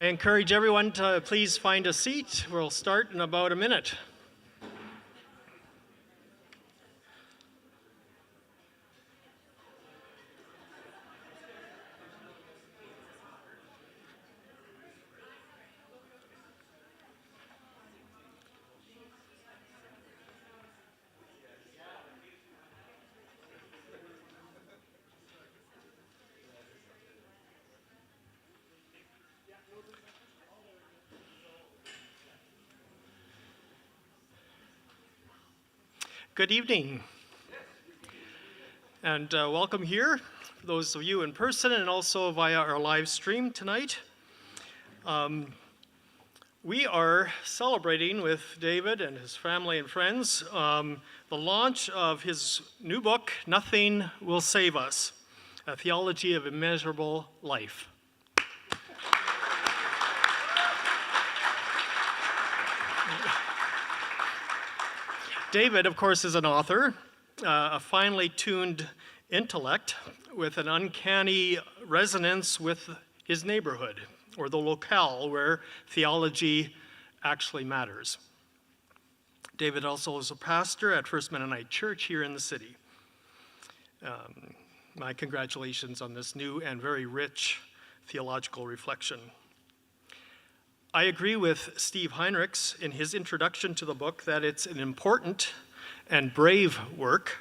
I encourage everyone to please find a seat. We'll start in about a minute. Good evening, and welcome here, for those of you in person and also via our live stream tonight. We are celebrating with David and his family and friends the launch of his new book, Nothing Will Save Us, A Theology of Immeasurable Life. David, of course, is an author, a finely tuned intellect with an uncanny resonance with his neighborhood, or the locale where theology actually matters. David also is a pastor at First Mennonite Church here in the city. My congratulations on this new and very rich theological reflection. I agree with Steve Heinrichs in his introduction to the book that it's an important and brave work,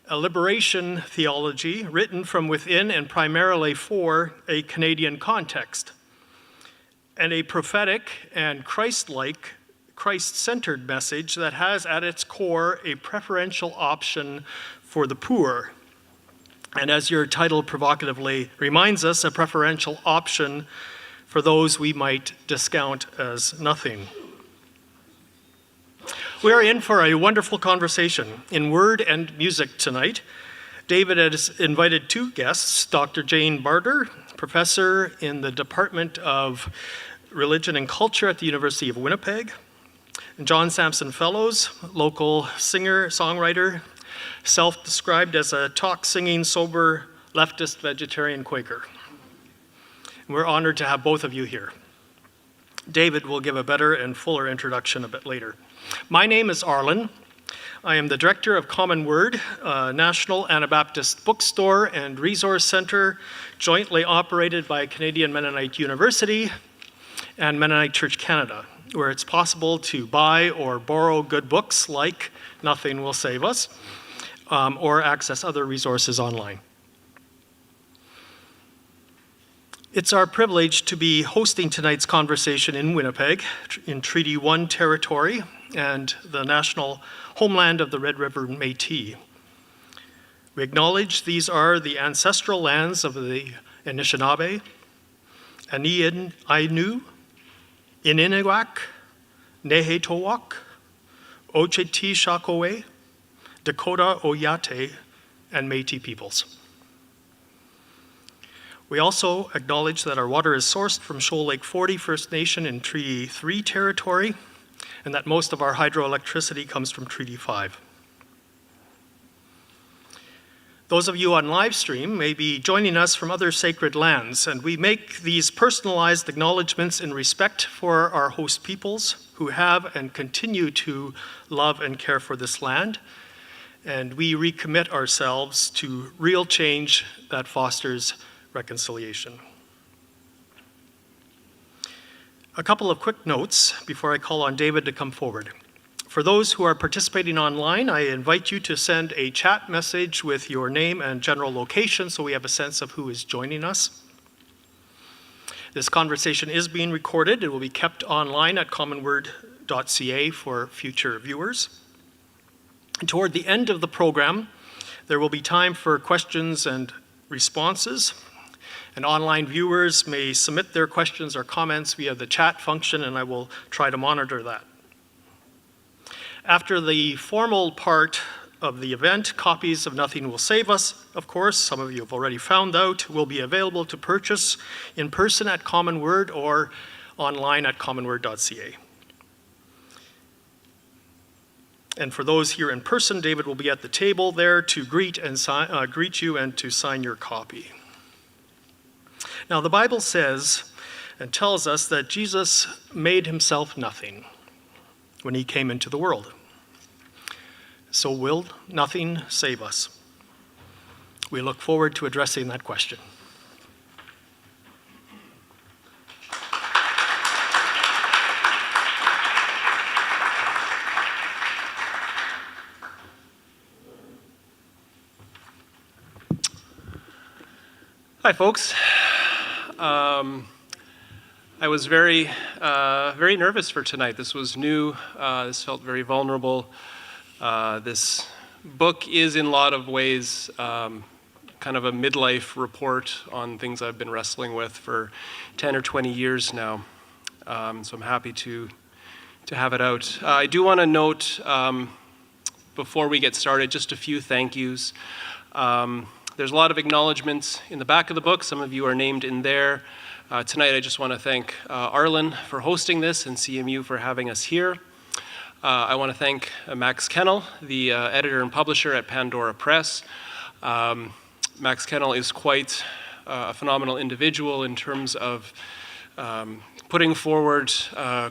a liberation theology written from within and primarily for a Canadian context, and a prophetic and Christ-like, Christ-centered message that has at its core a preferential option for the poor. And as your title provocatively reminds us, a preferential option for those we might discount as nothing. We are in for a wonderful conversation in word and music tonight. David has invited two guests, Dr. Jane Barter, professor in the Department of Religion and Culture at the University of Winnipeg, and John Samson Fellows, local singer, songwriter, self-described as a talk-singing, sober, leftist, vegetarian Quaker. We're honored to have both of you here. David will give a better and fuller introduction a bit later. My name is Arlen. I am the director of Common Word, a national Anabaptist bookstore and resource center jointly operated by Canadian Mennonite University and Mennonite Church Canada, where it's possible to buy or borrow good books like Nothing Will Save Us, or access other resources online. It's our privilege to be hosting tonight's conversation in Winnipeg, in Treaty 1 territory and the national homeland of the Red River Métis. We acknowledge these are the ancestral lands of the Anishinaabe, Ainu, Ininiwak, Nehetoowak, Oceti-Sakowé, Dakota Oyate, and Métis peoples. We also acknowledge that our water is sourced from Shoal Lake 40 First Nation in Treaty 3 territory, and that most of our hydroelectricity comes from Treaty 5. Those of you on live stream may be joining us from other sacred lands, and we make these personalized acknowledgements in respect for our host peoples who have and continue to love and care for this land, and we recommit ourselves to real change that fosters reconciliation. A couple of quick notes before I call on David to come forward. For those who are participating online, I invite you to send a chat message with your name and general location so we have a sense of who is joining us. This conversation is being recorded. It will be kept online at commonword.ca for future viewers. And toward the end of the program, there will be time for questions and responses. And online viewers may submit their questions or comments via the chat function, and I will try to monitor that. After the formal part of the event, copies of Nothing Will Save Us, of course, some of you have already found out, will be available to purchase in person at Common Word or online at commonword.ca. And for those here in person, David will be at the table there to greet you and to sign your copy. Now, the Bible says and tells us that Jesus made himself nothing when he came into the world. So will nothing save us? We look forward to addressing that question. Hi, folks. I was very nervous for tonight. This was new. This felt very vulnerable. This book is, in a lot of ways, kind of a midlife report on things I've been wrestling with for 10 or 20 years now. So I'm happy to have it out. I do want to note, before we get started, just a few thank yous. There's a lot of acknowledgements in the back of the book. Some of you are named in there. Tonight I just want to thank Arlen for hosting this and CMU for having us here. I want to thank Max Kennel, the editor and publisher at Pandora Press. Max Kennel is quite a phenomenal individual in terms of putting forward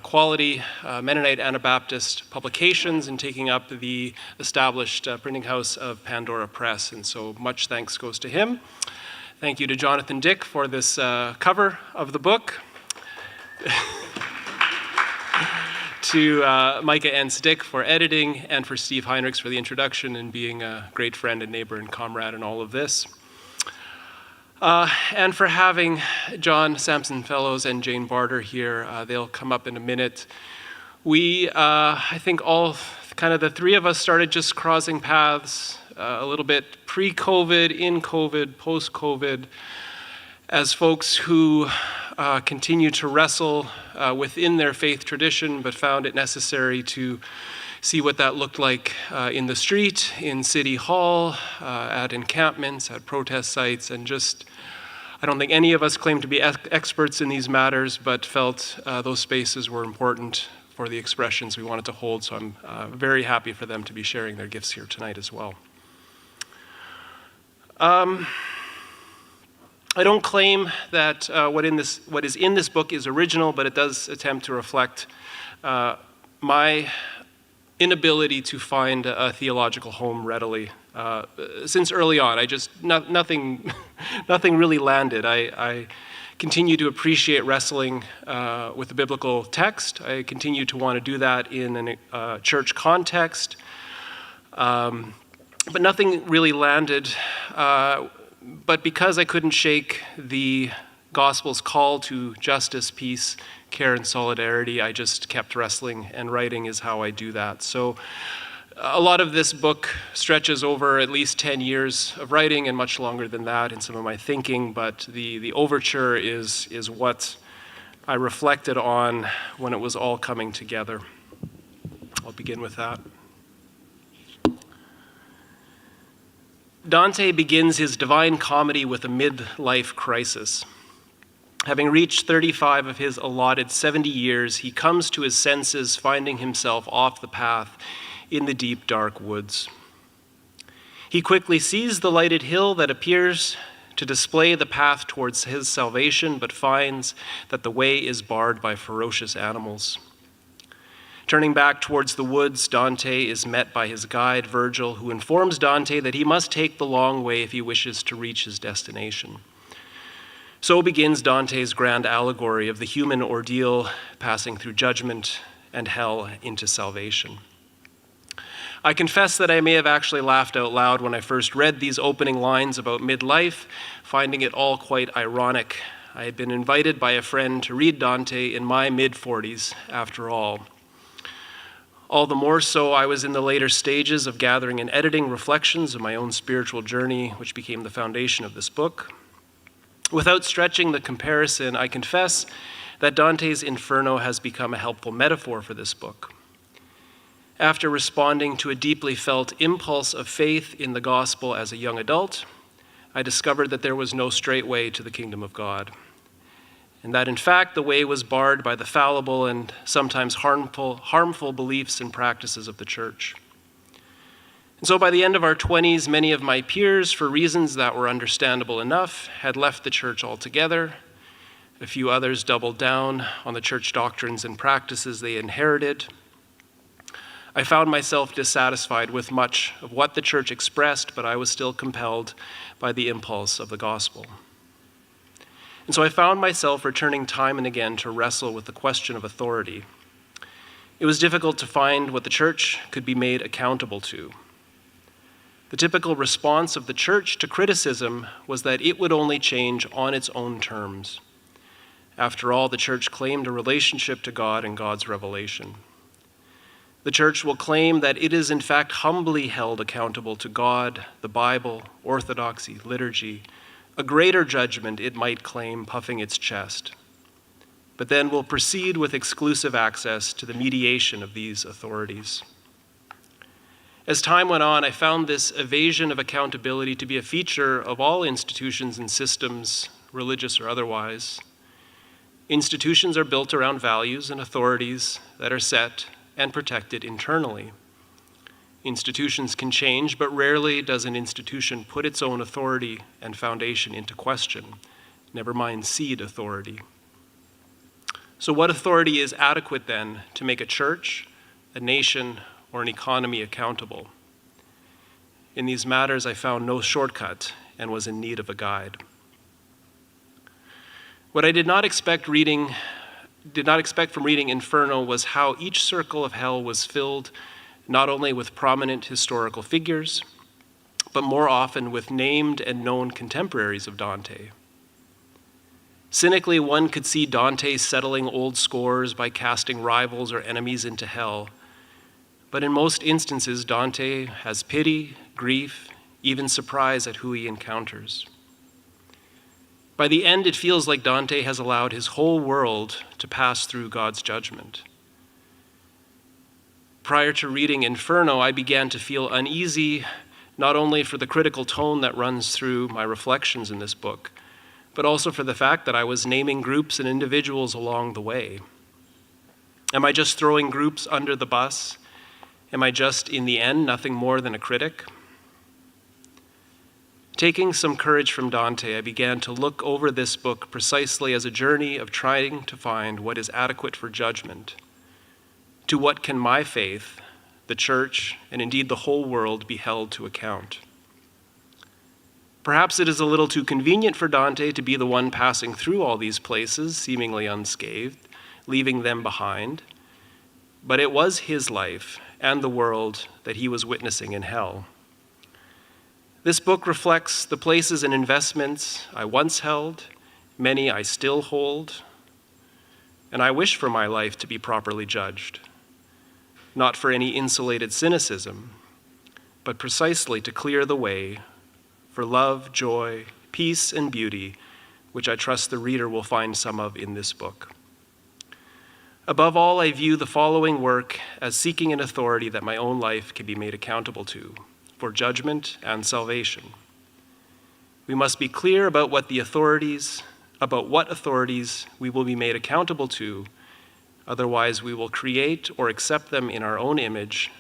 quality Mennonite Anabaptist publications and taking up the established printing house of Pandora Press, and so much thanks goes to him. Thank you to Jonathan Dick for this cover of the book. To Micah Ence Dick for editing, and for Steve Heinrichs for the introduction and being a great friend and neighbor and comrade in all of this. And for having John, Samson Fellows, and Jane Barter here. They'll come up in a minute. We, I think all, kind of the three of us started just crossing paths a little bit pre-COVID, in COVID, post-COVID, as folks who continue to wrestle within their faith tradition, but found it necessary to see what that looked like in the street, in City Hall, at encampments, at protest sites, and just, I don't think any of us claim to be experts in these matters, but felt those spaces were important for the expressions we wanted to hold, so I'm very happy for them to be sharing their gifts here tonight as well. I don't claim that what is in this book is original, but it does attempt to reflect my inability to find a theological home readily. Since early on, nothing really landed. I continue to appreciate wrestling with the biblical text. I continue to want to do that in a church context. But nothing really landed. But because I couldn't shake the gospel's call to justice, peace, care, and solidarity, I just kept wrestling, and writing is how I do that. So a lot of this book stretches over at least 10 years of writing, and much longer than that in some of my thinking, but the overture is what I reflected on when it was all coming together. I'll begin with that. Dante begins his Divine Comedy with a midlife crisis. Having reached 35 of his allotted 70 years, he comes to his senses, finding himself off the path in the deep, dark woods. He quickly sees the lighted hill that appears to display the path towards his salvation, but finds that the way is barred by ferocious animals. Turning back towards the woods, Dante is met by his guide, Virgil, who informs Dante that he must take the long way if he wishes to reach his destination. So begins Dante's grand allegory of the human ordeal passing through judgment and hell into salvation. I confess that I may have actually laughed out loud when I first read these opening lines about midlife, finding it all quite ironic. I had been invited by a friend to read Dante in my mid-40s, after all. All the more so, I was in the later stages of gathering and editing reflections of my own spiritual journey, which became the foundation of this book. Without stretching the comparison, I confess that Dante's Inferno has become a helpful metaphor for this book. After responding to a deeply felt impulse of faith in the gospel as a young adult, I discovered that there was no straight way to the kingdom of God, and that in fact the way was barred by the fallible and sometimes harmful beliefs and practices of the church. And so by the end of our 20s, many of my peers, for reasons that were understandable enough, had left the church altogether, A few others doubled down on the church doctrines and practices they inherited. I found myself dissatisfied with much of what the church expressed, but I was still compelled by the impulse of the gospel. And so I found myself returning time and again to wrestle with the question of authority. It was difficult to find what the church could be made accountable to. The typical response of the church to criticism was that it would only change on its own terms. After all, the church claimed a relationship to God and God's revelation. The church will claim that it is in fact humbly held accountable to God, the Bible, orthodoxy, liturgy, a greater judgment it might claim, puffing its chest, but then will proceed with exclusive access to the mediation of these authorities. As time went on, I found this evasion of accountability to be a feature of all institutions and systems, religious or otherwise. Institutions are built around values and authorities that are set and protected internally. Institutions can change, but rarely does an institution put its own authority and foundation into question, never mind cede authority. So what authority is adequate then to make a church, a nation, or an economy accountable? In these matters, I found no shortcut and was in need of a guide. What I did not expect from reading Inferno was how each circle of hell was filled not only with prominent historical figures, but more often with named and known contemporaries of Dante. Cynically, one could see Dante settling old scores by casting rivals or enemies into hell. But in most instances, Dante has pity, grief, even surprise at who he encounters. By the end, it feels like Dante has allowed his whole world to pass through God's judgment. Prior to reading Inferno, I began to feel uneasy, not only for the critical tone that runs through my reflections in this book, but also for the fact that I was naming groups and individuals along the way. Am I just throwing groups under the bus? Am I just, in the end, nothing more than a critic? Taking some courage from Dante, I began to look over this book precisely as a journey of trying to find what is adequate for judgment. To what can my faith, the church, and indeed the whole world be held to account? Perhaps it is a little too convenient for Dante to be the one passing through all these places, seemingly unscathed, leaving them behind. But it was his life and the world that he was witnessing in hell. This book reflects the places and investments I once held, many I still hold, and I wish for my life to be properly judged, not for any insulated cynicism, but precisely to clear the way for love, joy, peace, and beauty, which I trust the reader will find some of in this book. Above all, I view the following work as seeking an authority that my own life can be made accountable to, for judgment and salvation. We must be clear about what authorities we will be made accountable to, otherwise we will create or accept them in our own image,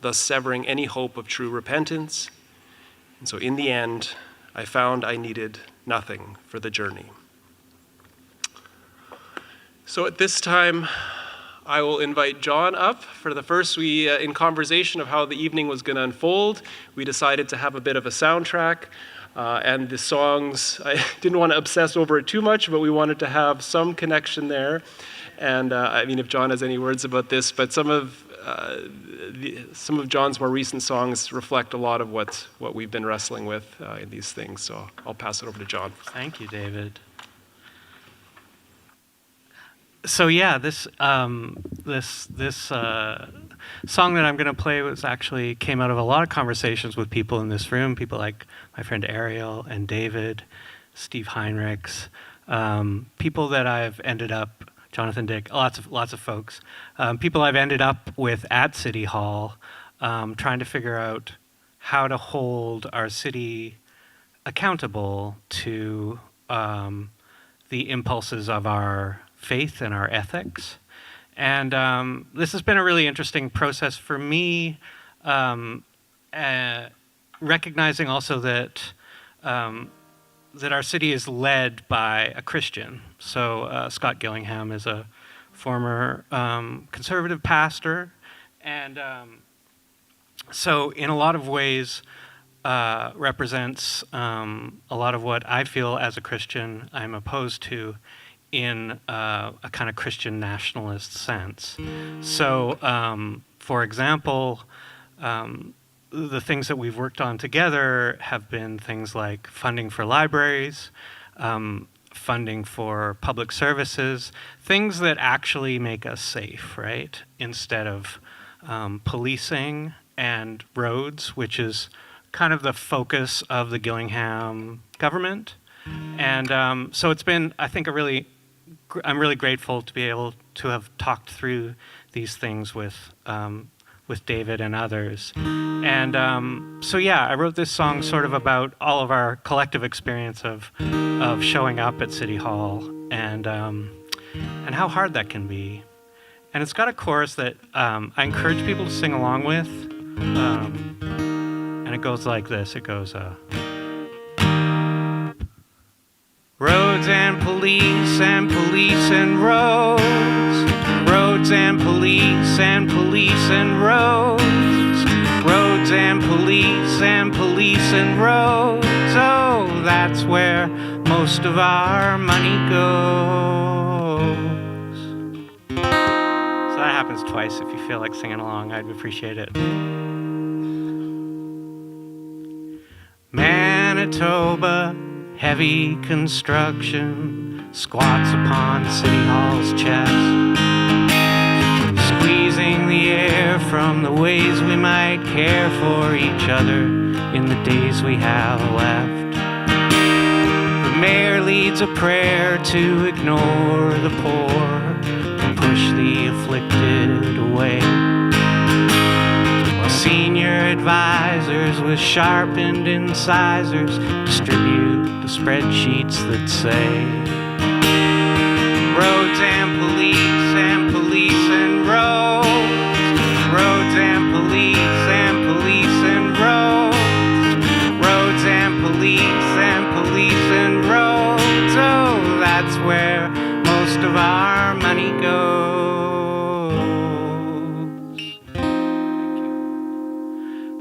thus severing any hope of true repentance. And so in the end, I found I needed nothing for the journey. So at this time, I will invite John up for the first. In conversation of how the evening was going to unfold, we decided to have a bit of a soundtrack. And the songs, I didn't want to obsess over it too much, but we wanted to have some connection there. And if John has any words about this, but some of John's more recent songs reflect a lot of what we've been wrestling with in these things. So I'll pass it over to John. Thank you, David. So yeah, this song that I'm going to play came out of a lot of conversations with people in this room, people like my friend Ariel and David, Steve Heinrichs, people that I've ended up, Jonathan Dick, lots of folks, people I've ended up with at City Hall, trying to figure out how to hold our city accountable to the impulses of our faith and our ethics. And this has been a really interesting process for me, recognizing also that that our city is led by a Christian. So Scott Gillingham is a former conservative pastor, and so in a lot of ways represents a lot of what I feel as a Christian I'm opposed to in a kind of Christian nationalist sense. So, for example, the things that we've worked on together have been things like funding for libraries, funding for public services, things that actually make us safe, right? Instead of policing and roads, which is kind of the focus of the Gillingham government. And so it's been, I think, I'm really grateful to be able to have talked through these things with David and others. And so yeah, I wrote this song sort of about all of our collective experience of showing up at City Hall and how hard that can be. And it's got a chorus that I encourage people to sing along with. And it goes like this. It goes, roads and police and police and roads. Roads and police and police and roads. Roads and police and police and roads. Oh, that's where most of our money goes. So that happens twice. If you feel like singing along, I'd appreciate it. Manitoba, heavy construction squats upon City Hall's chest, squeezing the air from the ways we might care for each other in the days we have left. The mayor leads a prayer to ignore the poor and push the afflicted away, while senior advisors with sharpened incisors distribute the spreadsheets that say roads and police and police and roads. Roads and police and police and roads. Roads and police and police and roads. Oh, that's where most of our money goes.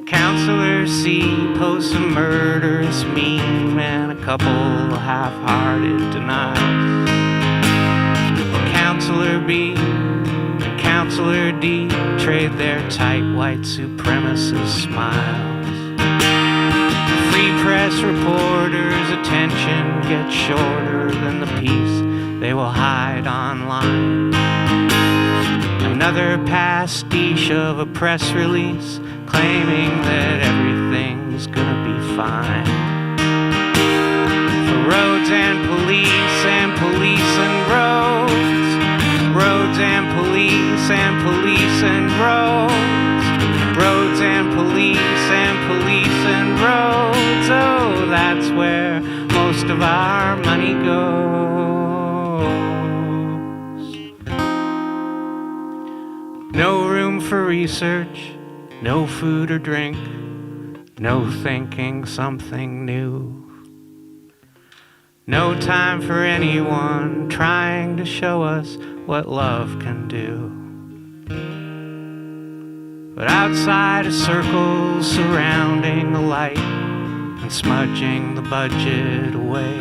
Counselor C posts a murderous meme and a couple half-hearted denials. Counselor B and Counselor D trade their tight white supremacist smiles. Free press reporters' attention gets shorter than the piece they will hide online. Another pastiche of a press release claiming that everything's gonna be fine. For roads and police and police and roads. Roads and police and police and roads. Roads and police and police and roads. Oh, that's where most of our money goes. No room for research, no food or drink, no thinking something new. No time for anyone trying to show us what love can do. But outside a circle surrounding the light and smudging the budget away,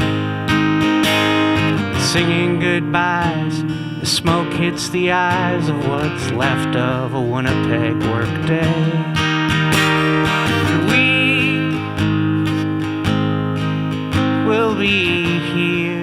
singing goodbyes, the smoke hits the eyes of what's left of a Winnipeg workday. We will be here.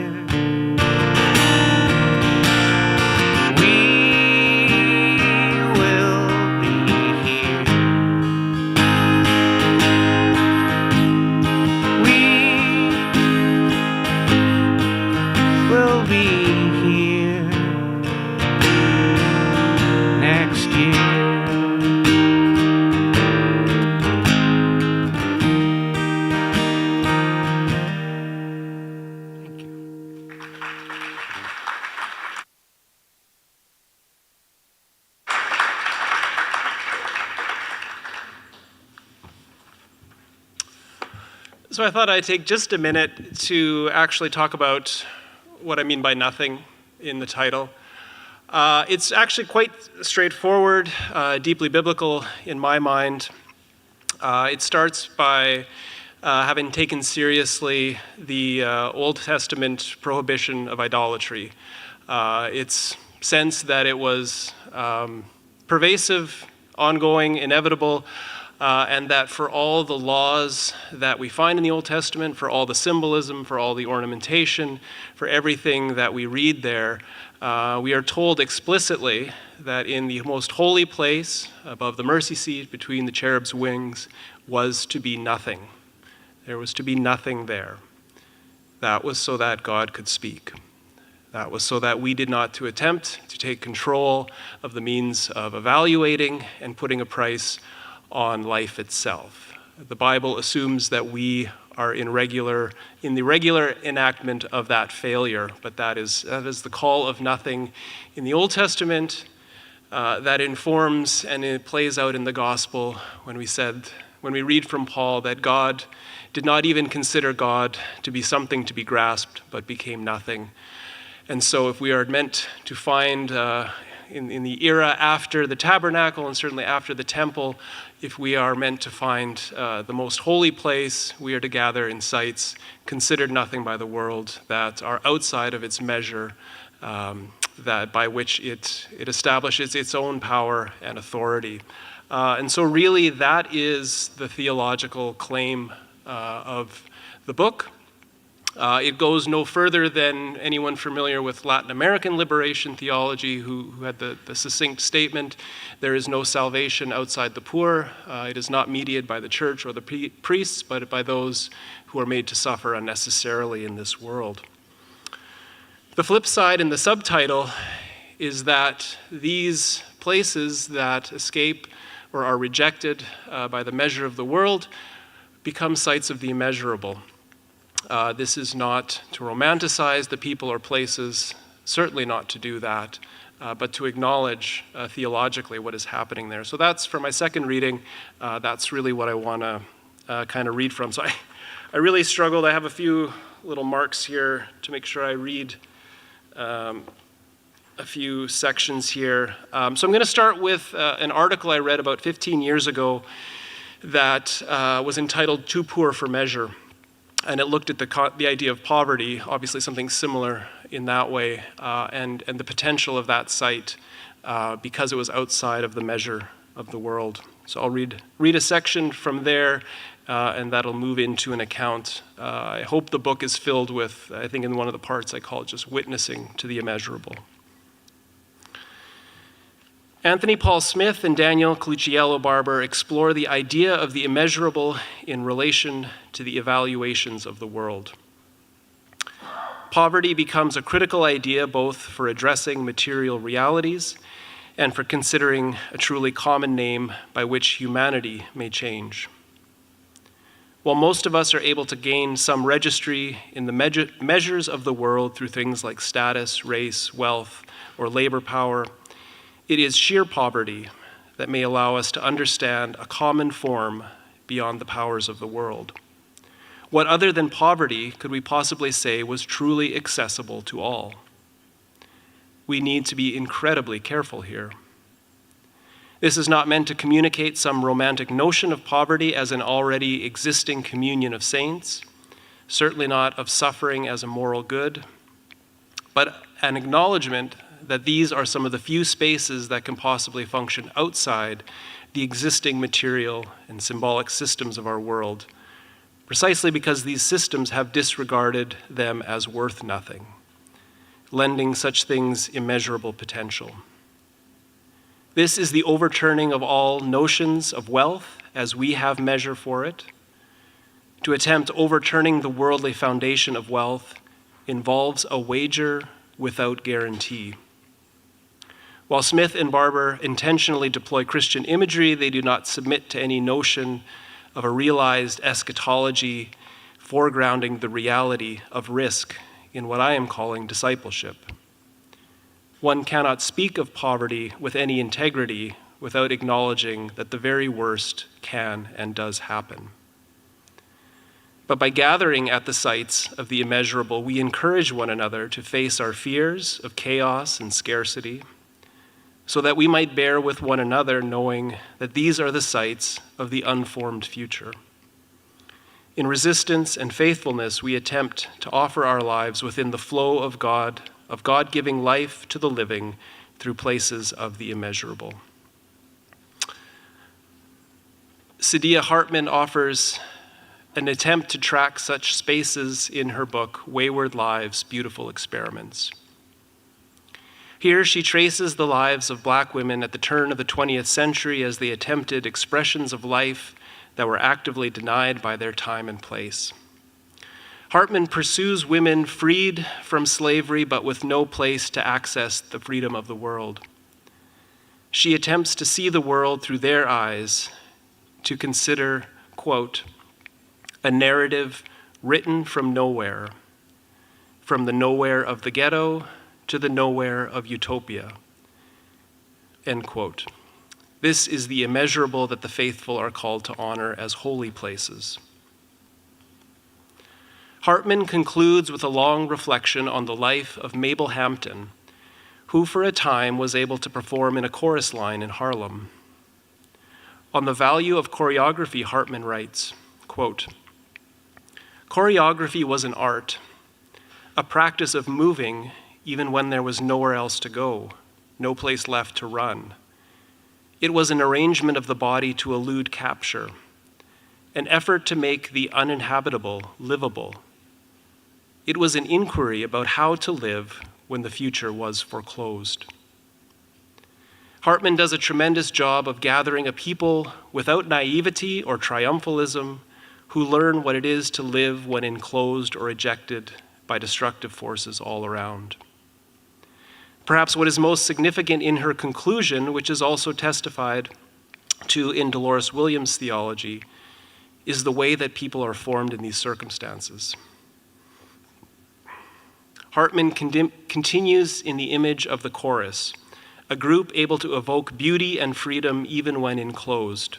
So I thought I'd take just a minute to actually talk about what I mean by nothing in the title. It's actually quite straightforward, deeply biblical in my mind. It starts by having taken seriously the Old Testament prohibition of idolatry. Its sense that it was pervasive, ongoing, inevitable, and that for all the laws that we find in the Old Testament, for all the symbolism, for all the ornamentation, for everything that we read there, we are told explicitly that in the most holy place, above the mercy seat, between the cherub's wings, was to be nothing. There was to be nothing there. That was so that God could speak. That was so that we did not to attempt to take control of the means of evaluating and putting a price on life itself. The Bible assumes that we are in the regular enactment of that failure, but that is the call of nothing in the Old Testament that informs and it plays out in the gospel when we read from Paul that God did not even consider God to be something to be grasped, but became nothing. And so if we are meant to find in the era after the tabernacle and certainly after the temple, if we are meant to find the most holy place, we are to gather in sites considered nothing by the world that are outside of its measure, that by which it establishes its own power and authority. And so really that is the theological claim of the book. It goes no further than anyone familiar with Latin American liberation theology who had the succinct statement, there is no salvation outside the poor. It is not mediated by the church or the priests, but by those who are made to suffer unnecessarily in this world. The flip side in the subtitle is that these places that escape or are rejected by the measure of the world become sites of the immeasurable. This is not to romanticize the people or places, certainly not to do that, but to acknowledge theologically what is happening there. So that's, for my second reading, that's really what I want to kind of read from. So I really struggled. I have a few little marks here to make sure I read a few sections here. So I'm going to start with an article I read about 15 years ago that was entitled Too Poor for Measure. And it looked at the idea of poverty, obviously something similar in that way, and the potential of that site because it was outside of the measure of the world. So I'll read a section from there, and that'll move into an account. I hope the book is filled with, I think in one of the parts I call it just witnessing to the immeasurable. Anthony Paul Smith and Daniel Colucciello Barber explore the idea of the immeasurable in relation to the evaluations of the world. Poverty becomes a critical idea both for addressing material realities and for considering a truly common name by which humanity may change. While most of us are able to gain some registry in the measures of the world through things like status, race, wealth, or labor power, it is sheer poverty that may allow us to understand a common form beyond the powers of the world. What other than poverty could we possibly say was truly accessible to all? We need to be incredibly careful here. This is not meant to communicate some romantic notion of poverty as an already existing communion of saints, certainly not of suffering as a moral good, but an acknowledgement that these are some of the few spaces that can possibly function outside the existing material and symbolic systems of our world, precisely because these systems have disregarded them as worth nothing, lending such things immeasurable potential. This is the overturning of all notions of wealth as we have measure for it. To attempt overturning the worldly foundation of wealth involves a wager without guarantee. While Smith and Barber intentionally deploy Christian imagery, they do not submit to any notion of a realized eschatology foregrounding the reality of risk in what I am calling discipleship. One cannot speak of poverty with any integrity without acknowledging that the very worst can and does happen. But by gathering at the sites of the immeasurable, we encourage one another to face our fears of chaos and scarcity, so that we might bear with one another, knowing that these are the sites of the unformed future. In resistance and faithfulness, we attempt to offer our lives within the flow of God giving life to the living through places of the immeasurable. Saidiya Hartman offers an attempt to track such spaces in her book, Wayward Lives, Beautiful Experiments. Here she traces the lives of Black women at the turn of the 20th century as they attempted expressions of life that were actively denied by their time and place. Hartman pursues women freed from slavery but with no place to access the freedom of the world. She attempts to see the world through their eyes, to consider, quote, a narrative written from nowhere, from the nowhere of the ghetto to the nowhere of utopia, end quote. This is the immeasurable that the faithful are called to honor as holy places. Hartman concludes with a long reflection on the life of Mabel Hampton, who for a time was able to perform in a chorus line in Harlem. On the value of choreography, Hartman writes, quote, choreography was an art, a practice of moving even when there was nowhere else to go, no place left to run. It was an arrangement of the body to elude capture, an effort to make the uninhabitable livable. It was an inquiry about how to live when the future was foreclosed. Hartman does a tremendous job of gathering a people without naivety or triumphalism who learn what it is to live when enclosed or ejected by destructive forces all around. Perhaps what is most significant in her conclusion, which is also testified to in Dolores Williams' theology, is the way that people are formed in these circumstances. Hartman continues in the image of the chorus, a group able to evoke beauty and freedom even when enclosed.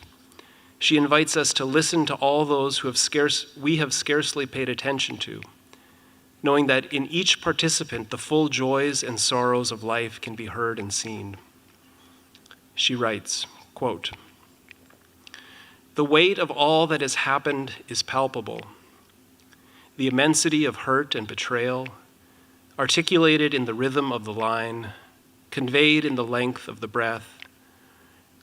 She invites us to listen to all those who we have scarcely paid attention to, knowing that in each participant, the full joys and sorrows of life can be heard and seen. She writes, quote, the weight of all that has happened is palpable. The immensity of hurt and betrayal, articulated in the rhythm of the line, conveyed in the length of the breath.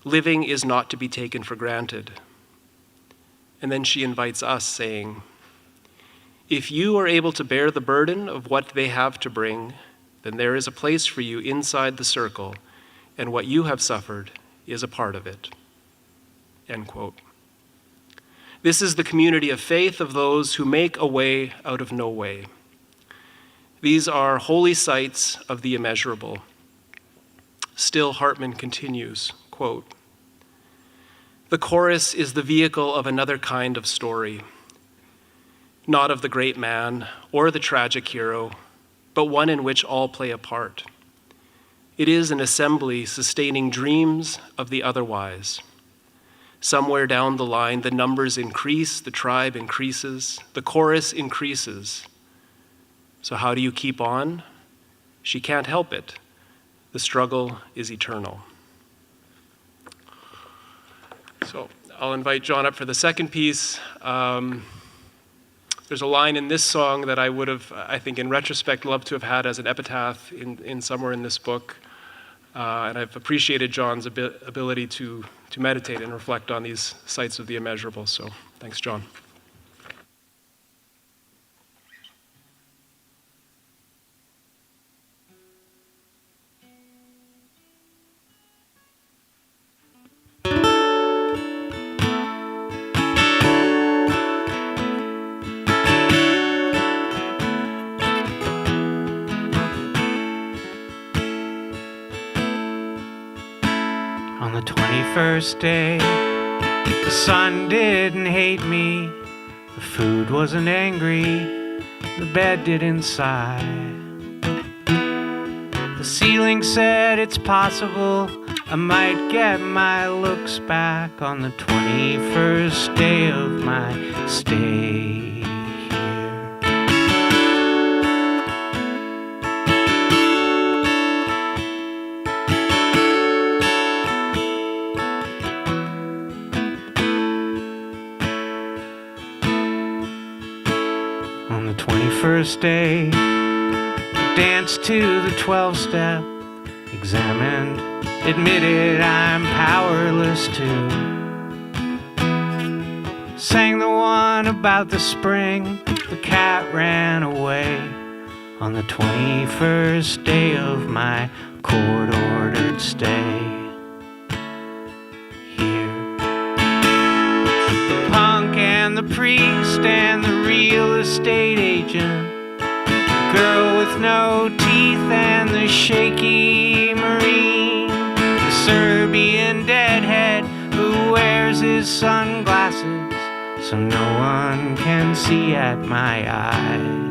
Living is not to be taken for granted. And then she invites us, saying, if you are able to bear the burden of what they have to bring, then there is a place for you inside the circle, and what you have suffered is a part of it. End quote. This is the community of faith of those who make a way out of no way. These are holy sites of the immeasurable. Still, Hartman continues, quote, the chorus is the vehicle of another kind of story, not of the great man or the tragic hero, but one in which all play a part. It is an assembly sustaining dreams of the otherwise. Somewhere down the line, the numbers increase, the tribe increases, the chorus increases. So how do you keep on? She can't help it. The struggle is eternal. So I'll invite John up for the second piece. There's a line in this song that I would have, I think in retrospect, loved to have had as an epitaph in somewhere in this book. And I've appreciated John's ability to meditate and reflect on these sites of the immeasurable. So thanks, John. On the 21st day, the sun didn't hate me, the food wasn't angry, the bed didn't sigh. The ceiling said it's possible I might get my looks back on the 21st day of my stay. 21st day. Danced to the 12-step, examined, admitted I'm powerless to. Sang the one about the spring, the cat ran away on the 21st day of my court-ordered stay. Here, the punk and the priest and the real estate agent, the girl with no teeth and the shaky marine, the Serbian deadhead who wears his sunglasses so no one can see at my eyes.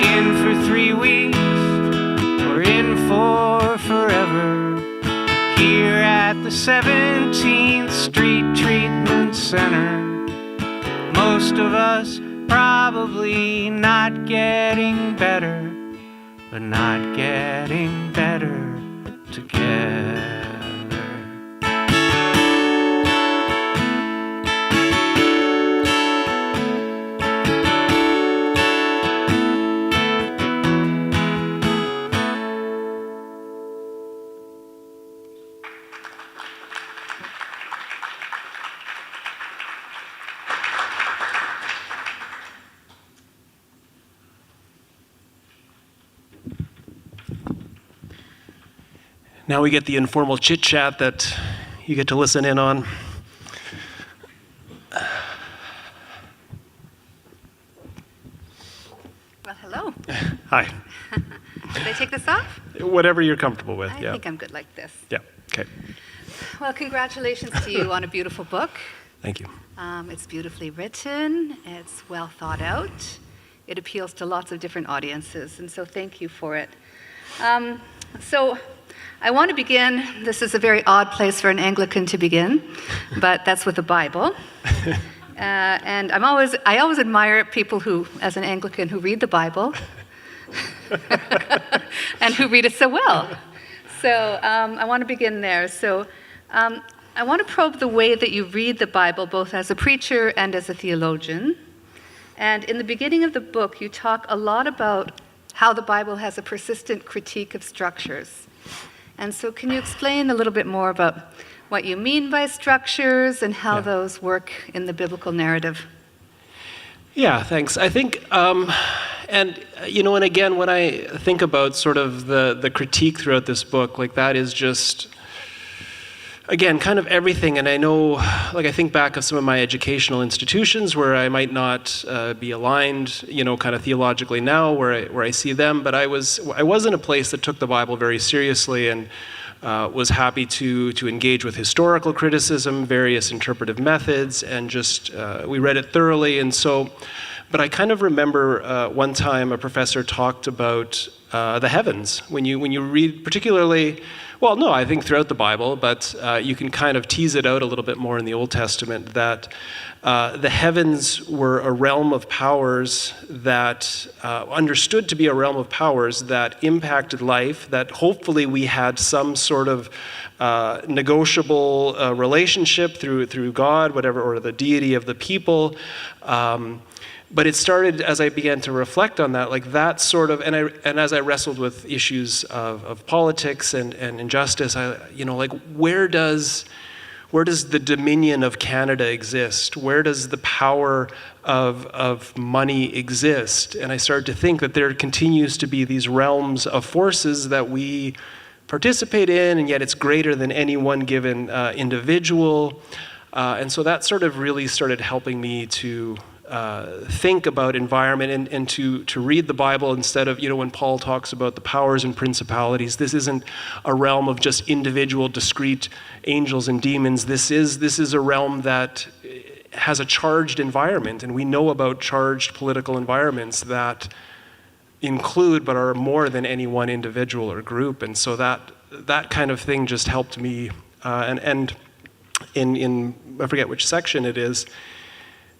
In for 3 weeks or in for forever, here at the 17th Street Treatment Center. Most of us probably not getting better, but not getting better together. Now we get the informal chit-chat that you get to listen in on. Well, hello. Hi. Should I take this off? Whatever you're comfortable with, I yeah. think I'm good like this. Yeah, okay. Well, congratulations to you on a beautiful book. Thank you. It's beautifully written. It's well thought out. It appeals to lots of different audiences, and so thank you for it. So I want to begin, this is a very odd place for an Anglican to begin, but that's with the Bible. And I always admire people who, as an Anglican, who read the Bible and who read it so well. So I want to begin there. So I want to probe the way that you read the Bible, both as a preacher and as a theologian. And in the beginning of the book, you talk a lot about how the Bible has a persistent critique of structures. And so can you explain a little bit more about what you mean by structures and how those work in the biblical narrative? Yeah, thanks. I think, and again, when I think about sort of the critique throughout this book, like that is just, again, kind of everything. And I know, like I think back of some of my educational institutions where I might not be aligned, kind of theologically now where I see them, but I was in a place that took the Bible very seriously and was happy to engage with historical criticism, various interpretive methods, and just we read it thoroughly. And so, but I kind of remember one time a professor talked about the heavens. When you read particularly, well, no, I think throughout the Bible, but you can kind of tease it out a little bit more in the Old Testament, that the heavens were a realm of powers that, understood to be a realm of powers that impacted life, that hopefully we had some sort of negotiable relationship through God, whatever, or the deity of the people. But it started as I began to reflect on that, like that sort of, and as I wrestled with issues of politics and injustice, where does the dominion of Canada exist? Where does the power of money exist? And I started to think that there continues to be these realms of forces that we participate in, and yet it's greater than any one given individual. And so that sort of really started helping me to think about environment and to read the Bible instead of, when Paul talks about the powers and principalities, this isn't a realm of just individual discrete angels and demons. This is a realm that has a charged environment, and we know about charged political environments that include but are more than any one individual or group. And so that kind of thing just helped me, and in I forget which section it is,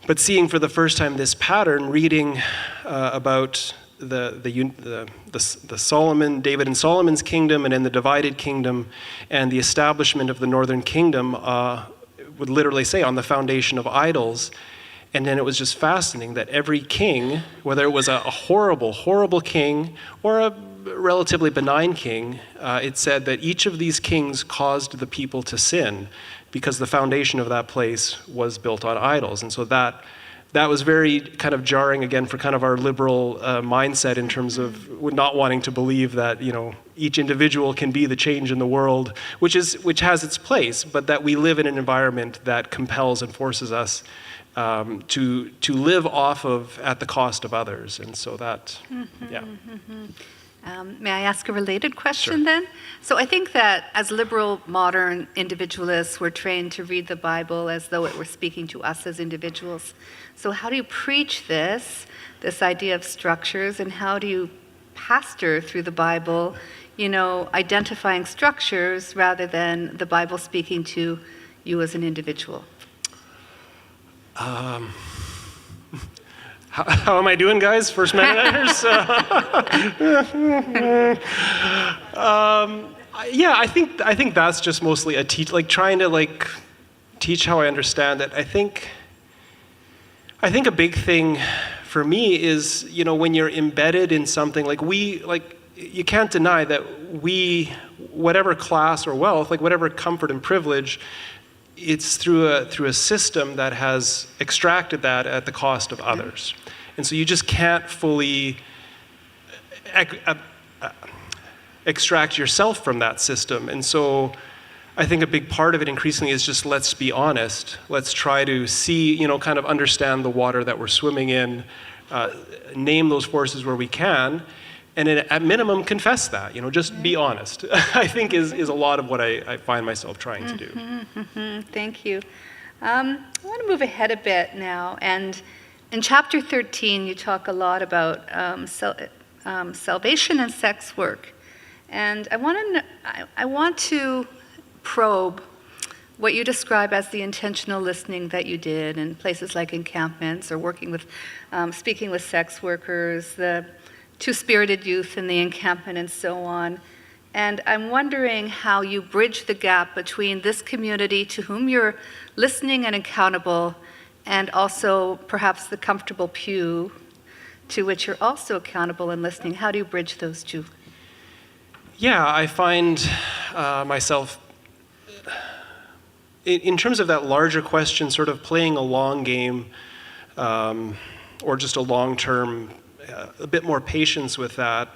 but seeing for the first time this pattern, reading about the David and Solomon's kingdom, and in the divided kingdom, and the establishment of the northern kingdom would literally say on the foundation of idols, And then it was just fascinating that every king, whether it was a horrible, horrible king or a relatively benign king, it said that each of these kings caused the people to sin because the foundation of that place was built on idols. And so that was very kind of jarring again for kind of our liberal mindset in terms of not wanting to believe that, each individual can be the change in the world, which has its place, but that we live in an environment that compels and forces us to live off of at the cost of others. And so that, yeah. May I ask a related question Sure. then? So I think that as liberal, modern individualists, we're trained to read the Bible as though it were speaking to us as individuals. So how do you preach this idea of structures, and how do you pastor through the Bible, identifying structures rather than the Bible speaking to you as an individual? How am I doing, guys? First Mennoniters? Yeah, I think that's just mostly a trying to teach how I understand it. I think a big thing for me is, when you're embedded in something, you can't deny that whatever class or wealth, whatever comfort and privilege, it's through a system that has extracted that at the cost of others. And so you just can't fully extract yourself from that system. And so I think a big part of it increasingly is just, let's be honest. Let's try to see, kind of understand the water that we're swimming in, name those forces where we can, and at minimum confess that, just be honest, I think is a lot of what I find myself trying to do. Thank you. I want to move ahead a bit now. And in chapter 13, you talk a lot about salvation and sex work. And I want to probe what you describe as the intentional listening that you did in places like encampments or working with, speaking with sex workers, the two-spirited youth in the encampment and so on. And I'm wondering how you bridge the gap between this community to whom you're listening and accountable, and also perhaps the comfortable pew to which you're also accountable and listening. How do you bridge those two? Yeah, I find myself, in terms of that larger question, sort of playing a long game or just a long-term, a bit more patience with that,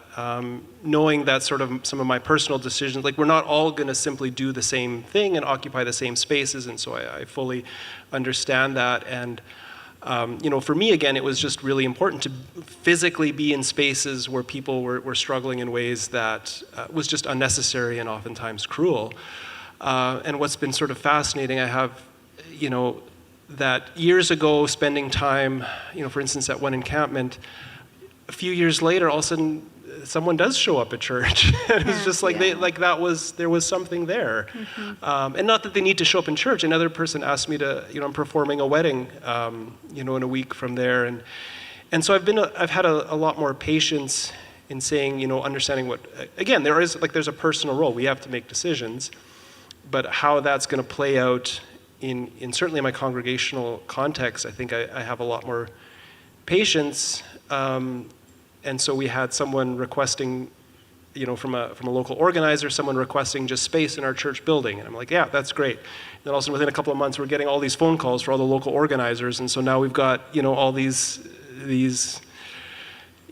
knowing that sort of some of my personal decisions, we're not all going to simply do the same thing and occupy the same spaces, and so I fully understand that. And for me, again, it was just really important to physically be in spaces where people were struggling in ways that was just unnecessary and oftentimes cruel. And what's been sort of fascinating, I have, that years ago, spending time, for instance, at one encampment, a few years later, all of a sudden, someone does show up at church. And it's just there was something there. And not that they need to show up in church. Another person asked me to, I'm performing a wedding, in a week from there. And so I've had a lot more patience in saying, understanding what, again, there's a personal role. We have to make decisions, but how that's going to play out in certainly my congregational context, I think I have a lot more patience. And so we had someone requesting, from a local organizer, someone requesting just space in our church building. And I'm like, yeah, that's great. And then also within a couple of months, we're getting all these phone calls for all the local organizers. And so now we've got, all these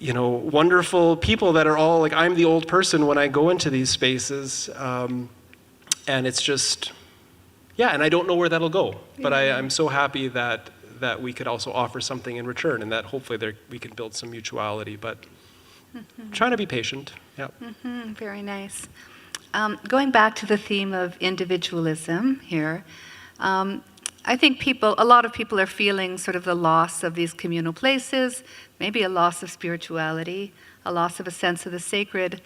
wonderful people that are all I'm the old person when I go into these spaces. And it's just, and I don't know where that'll go. But I'm so happy that we could also offer something in return, and that hopefully we can build some mutuality, but trying to be patient. Yeah. Very nice. Going back to the theme of individualism here, I think a lot of people are feeling sort of the loss of these communal places, maybe a loss of spirituality, a loss of a sense of the sacred,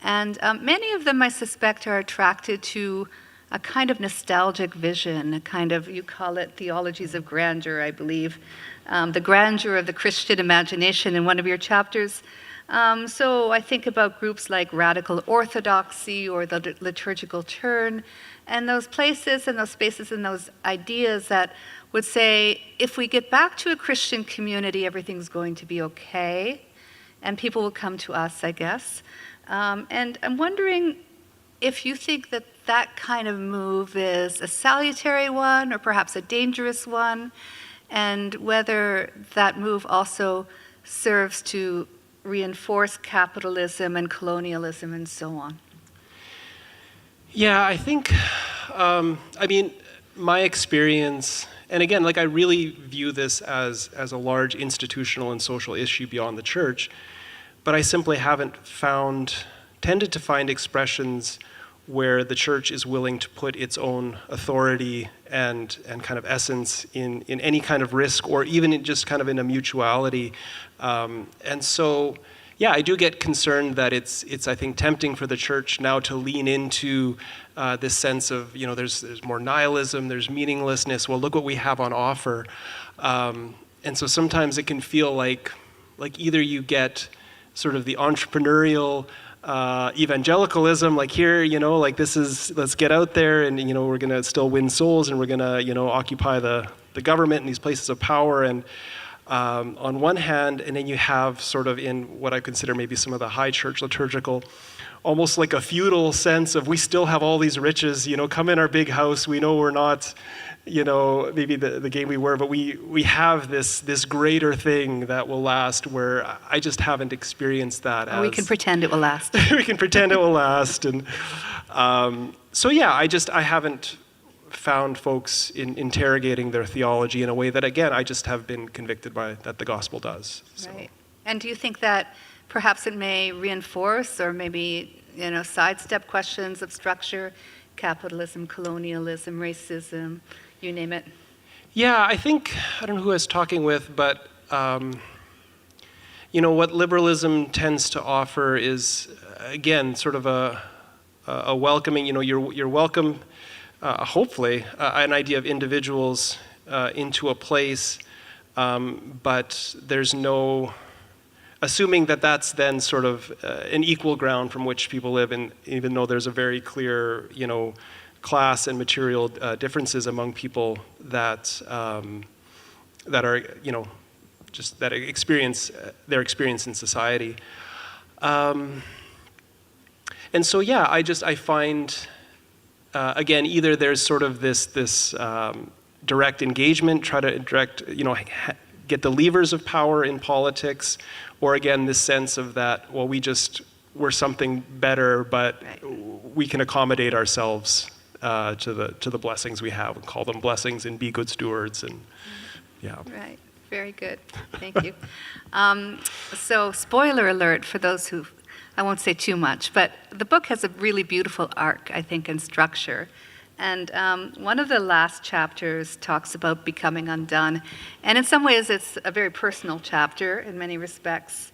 and many of them, I suspect, are attracted to a kind of nostalgic vision, a kind of, you call it theologies of grandeur, I believe, the grandeur of the Christian imagination in one of your chapters. So I think about groups like Radical Orthodoxy or the Liturgical Turn, and those places and those spaces and those ideas that would say, if we get back to a Christian community, everything's going to be okay, and people will come to us, I guess. And I'm wondering if you think that that kind of move is a salutary one or perhaps a dangerous one, and whether that move also serves to reinforce capitalism and colonialism and so on. Yeah, I think, my experience, and again, I really view this as a large institutional and social issue beyond the church, but I simply haven't tended to find expressions where the church is willing to put its own authority and kind of essence in any kind of risk, or even just kind of in a mutuality. And so, yeah, I do get concerned that it's I think tempting for the church now to lean into this sense of, there's more nihilism, there's meaninglessness. Well, look what we have on offer. And so sometimes it can feel like either you get sort of the entrepreneurial evangelicalism, let's get out there and, we're going to still win souls and we're going to, occupy the government and these places of power. And on one hand, and then you have sort of in what I consider maybe some of the high church liturgical, almost like a feudal sense of we still have all these riches, come in our big house. We know we're not, maybe the game we were, but we have this greater thing that will last, where I just haven't experienced that. We can pretend it will last. We can pretend it will last. And so, yeah, I haven't found folks interrogating their theology in a way that, again, I just have been convicted by that the gospel does. So. Right. And do you think that perhaps it may reinforce or maybe, sidestep questions of structure, capitalism, colonialism, racism, you name it? Yeah, I think, I don't know who I was talking with, but, what liberalism tends to offer is, again, sort of a welcoming, you're welcome, hopefully, an idea of individuals into a place, but there's no, assuming that that's then sort of an equal ground from which people live, and even though there's a very clear, class and material differences among people that are, just that experience their experience in society. And so, yeah, I find, again, either there's sort of this direct engagement, try to get the levers of power in politics, or again, this sense of that, well, we're something better, but we can accommodate ourselves to the blessings we have, and call them blessings and be good stewards. And yeah. Right. Very good. Thank you. So, spoiler alert for those who, I won't say too much, but the book has a really beautiful arc, I think, and structure. And one of the last chapters talks about becoming undone. And in some ways, it's a very personal chapter in many respects.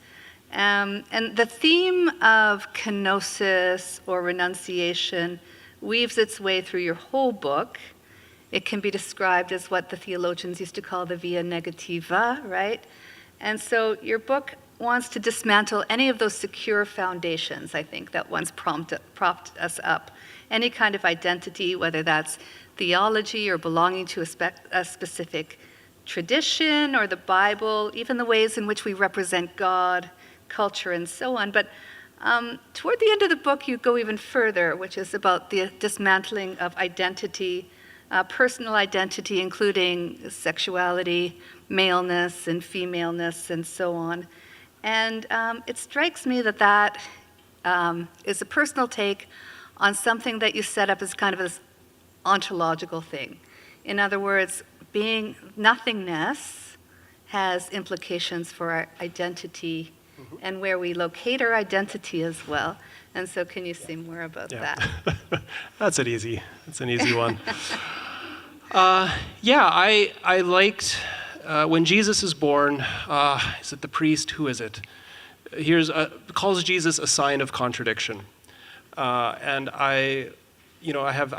And the theme of kenosis or renunciation weaves its way through your whole book. It can be described as what the theologians used to call the via negativa, right? And so your book wants to dismantle any of those secure foundations, I think, that once propped us up. Any kind of identity, whether that's theology or belonging to a specific tradition or the Bible, even the ways in which we represent God, culture, and so on. But toward the end of the book, you go even further, which is about the dismantling of identity, personal identity, including sexuality, maleness, and femaleness, and so on. And it strikes me that is a personal take on something that you set up as kind of an ontological thing. In other words, being nothingness has implications for our identity and where we locate our identity as well. And so can you say more about that? That's an easy one. I liked when Jesus is born, is it the priest? Who is it? Calls Jesus a sign of contradiction. And I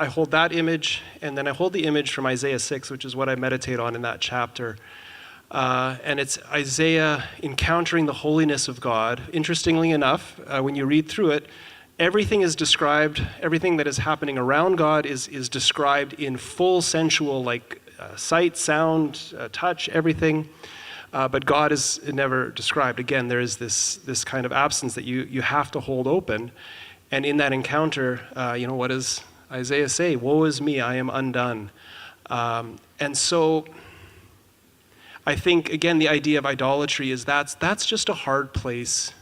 hold that image, and then I hold the image from Isaiah 6, which is what I meditate on in that chapter. And it's Isaiah encountering the holiness of God. Interestingly enough, when you read through it, everything is described, everything that is happening around God is described in full sensual, like sight, sound, touch, everything. But God is never described. Again, there is this kind of absence that you have to hold open. And in that encounter, what does Isaiah say? Woe is me, I am undone. And so I think, again, the idea of idolatry is that's just a hard place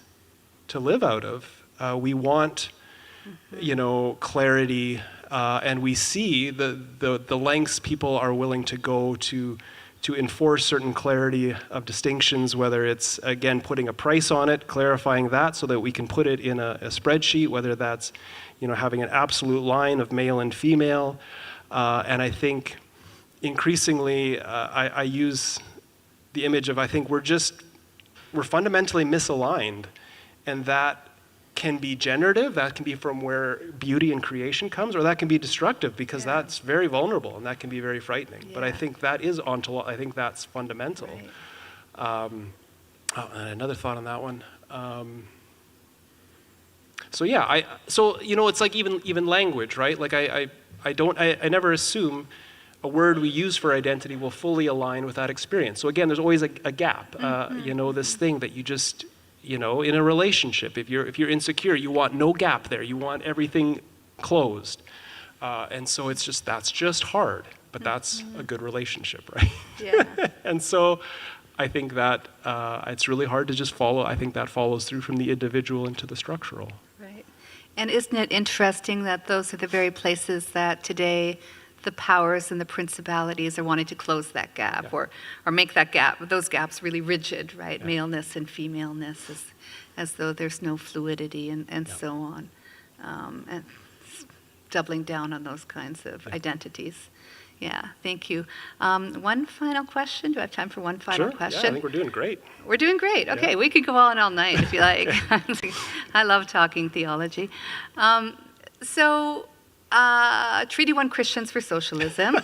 to live out of. We want, clarity, and we see the lengths people are willing to go to enforce certain clarity of distinctions, whether it's, again, putting a price on it, clarifying that so that we can put it in a spreadsheet, whether that's, having an absolute line of male and female. And I think increasingly I use the image of, I think we're fundamentally misaligned, and that can be generative, that can be from where beauty and creation comes, or that can be destructive because that's very vulnerable and that can be very frightening. Yeah. But I think that is I think that's fundamental. Right. And another thought on that one. It's like even language, right? Like I never assume a word we use for identity will fully align with that experience. So again, there's always a gap. This thing that you just, in a relationship, if you're insecure, you want no gap there. You want everything closed. And so that's just hard, but that's a good relationship, right? Yeah. And so I think that it's really hard to just follow. I think that follows through from the individual into the structural. Right. And isn't it interesting that those are the very places that today the powers and the principalities are wanting to close that gap, or make those gaps really rigid, right? Yeah. Maleness and femaleness, as though there's no fluidity and so on. And doubling down on those kinds of identities. Yeah, thank you. One final question. Do I have time for one final question? Yeah, I think we're doing great. We're doing great. Okay, we could go on all night if you like. I love talking theology. Treaty 1 Christians for Socialism.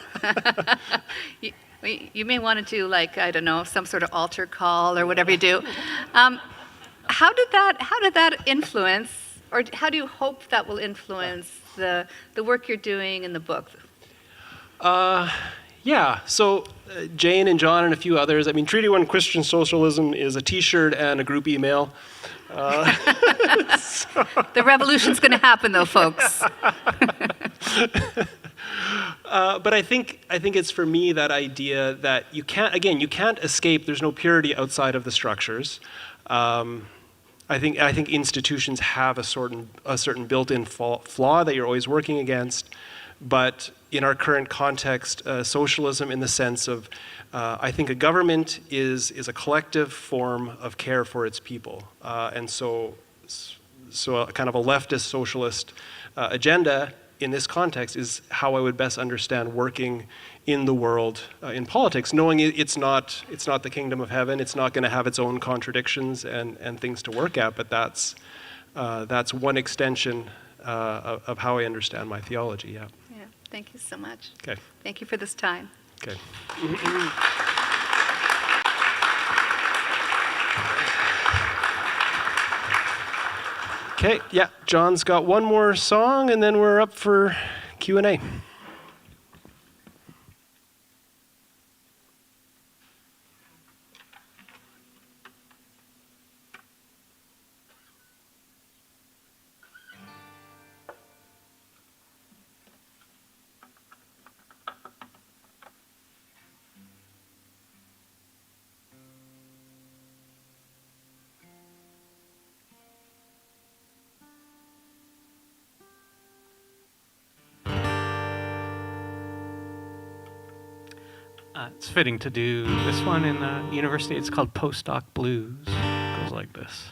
You may want to do some sort of altar call or whatever you do. How did that influence, or how do you hope that will influence the work you're doing in the book? So Jane and John and a few others. I mean, Treaty 1 Christian Socialism is a T-shirt and a group email. The revolution's going to happen, though, folks. But I think it's, for me, that idea that you can't escape. There's no purity outside of the structures. I think institutions have a certain built-in flaw that you're always working against. But in our current context, socialism, in the sense of, I think a government is a collective form of care for its people. And so a kind of a leftist socialist agenda in this context is how I would best understand working in the world, in politics, knowing it's not the kingdom of heaven. It's not going to have its own contradictions and things to work at, but that's one extension of how I understand my theology. Yeah. Thank you so much. Okay. Thank you for this time. Okay. Okay, yeah, John's got one more song, and then we're up for Q&A. It's fitting to do this one in the university. It's called Postdoc Blues. It goes like this.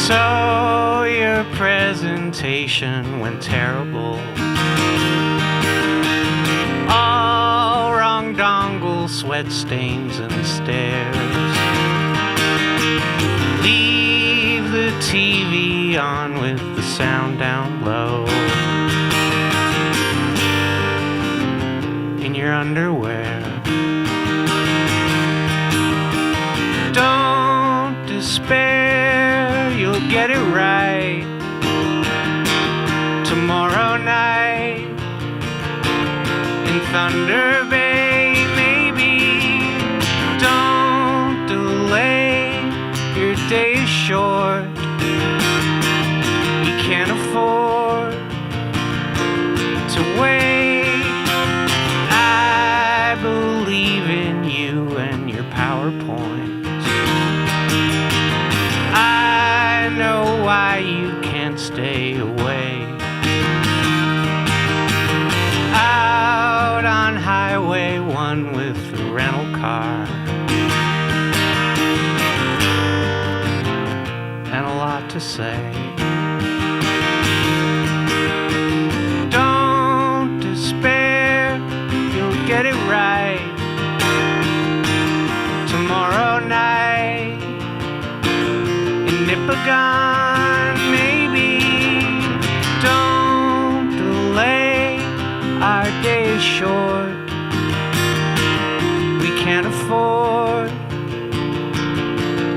So your presentation went terrible. All wrong dongle, sweat stains and stares. Leave the carry on with the sound down low. In your underwear. Don't despair, you'll get it right. Tomorrow night in Thunder Bay, maybe. Don't delay, your day is short. You can't afford to wait. I believe in you and your PowerPoint. I know why you can't stay away. Out on Highway 1 with the rental car. And a lot to say. Don't despair, you'll get it right. Tomorrow night in Nipigon, maybe. Don't delay, our day is short. We can't afford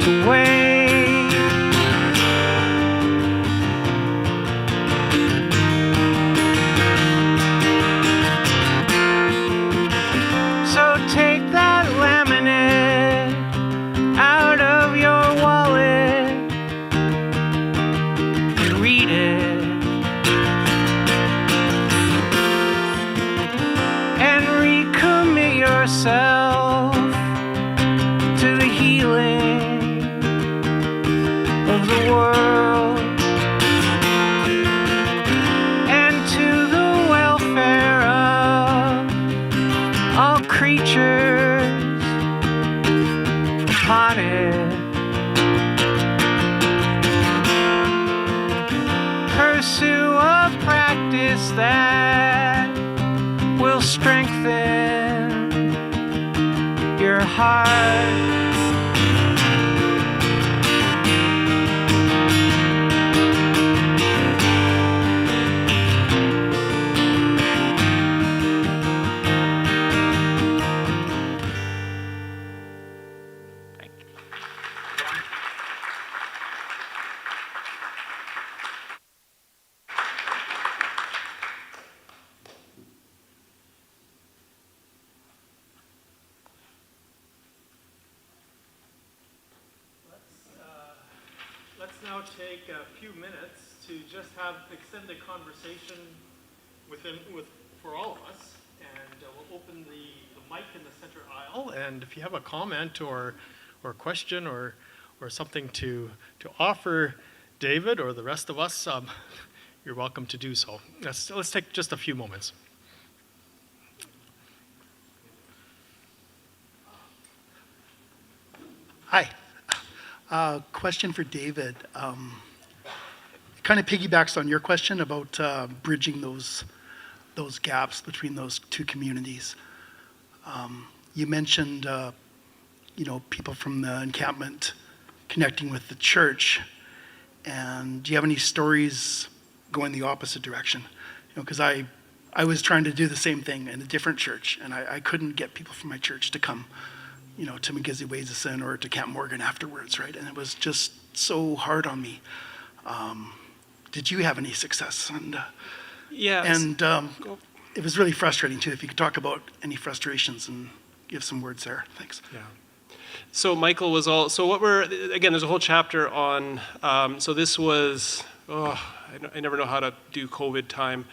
to wait. So take that laminate out of your wallet and read it. And recommit yourself to the healing of the world and to the welfare of all creatures upon it. Pursue a practice that will strengthen your heart. Let's now take a few minutes to just have extended conversation for all of us, and we'll open the mic in the center aisle. And if you have a comment or question or something to offer David or the rest of us, you're welcome to do so. Let's take just a few moments. Hi. Question for David. It kind of piggybacks on your question about bridging those gaps between those two communities. You mentioned, people from the encampment connecting with the church. And do you have any stories going the opposite direction? Because I was trying to do the same thing in a different church, and I couldn't get people from my church to come, to Magizi-Wayzison or to Camp Morgan afterwards, right? And it was just so hard on me. Did you have any success? And Yes. and it was really frustrating too. If you could talk about any frustrations and give some words there. Thanks. Yeah. So Michael was there's a whole chapter on, so this was, I never know how to do COVID time.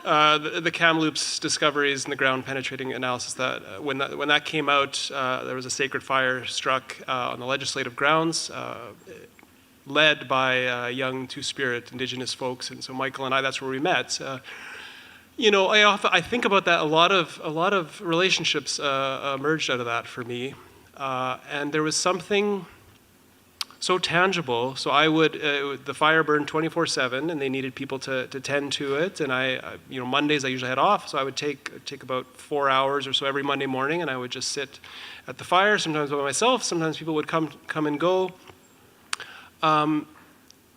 The Kamloops discoveries and the ground penetrating analysis, that when that came out, there was a sacred fire struck on the legislative grounds, led by young Two-Spirit Indigenous folks. And so Michael and I, that's where we met. I think about that. A lot of relationships emerged out of that for me. And there was something so tangible. So I would, the fire burned 24/7, and they needed people to tend to it. And Mondays I usually had off, so I would take about 4 hours or so every Monday morning, and I would just sit at the fire. Sometimes by myself. Sometimes people would come and go.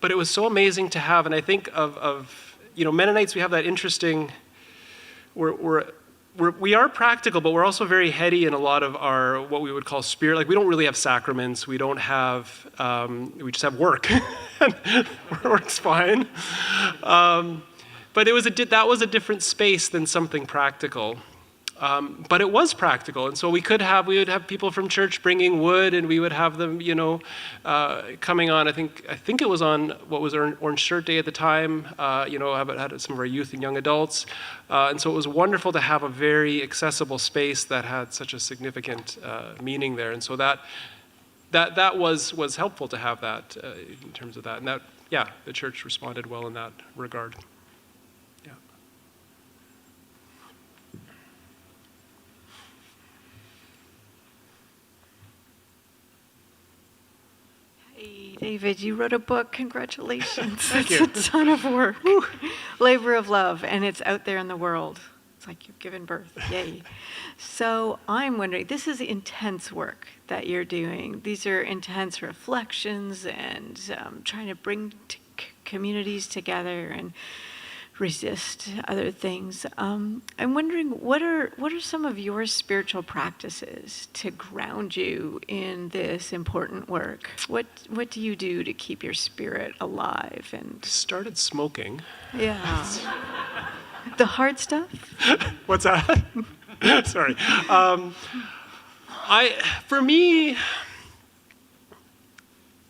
But but it was so amazing to have, and I think of Mennonites, we have that interesting, we are practical, but we're also very heady in a lot of our, what we would call spirit. Like, we don't really have sacraments. We don't have, we just have work. Work's fine. But that was a different space than something practical. But it was practical, and so we would have people from church bringing wood, and we would have them, coming on. I think it was on what was Orange Shirt Day at the time. Had some of our youth and young adults, and so it was wonderful to have a very accessible space that had such a significant meaning there, and so that was helpful to have that in terms of that, and the church responded well in that regard. David, you wrote a book. Congratulations. Thank It's you. a ton of work. Labor of love, and it's out there in the world. It's like you've given birth. Yay. So I'm wondering, this is intense work that you're doing. These are intense reflections and trying to bring communities together and resist other things. I'm wondering, what are some of your spiritual practices to ground you in this important work? What do you do to keep your spirit alive? And Started smoking. yeah, the hard stuff. What's that? Sorry. For me,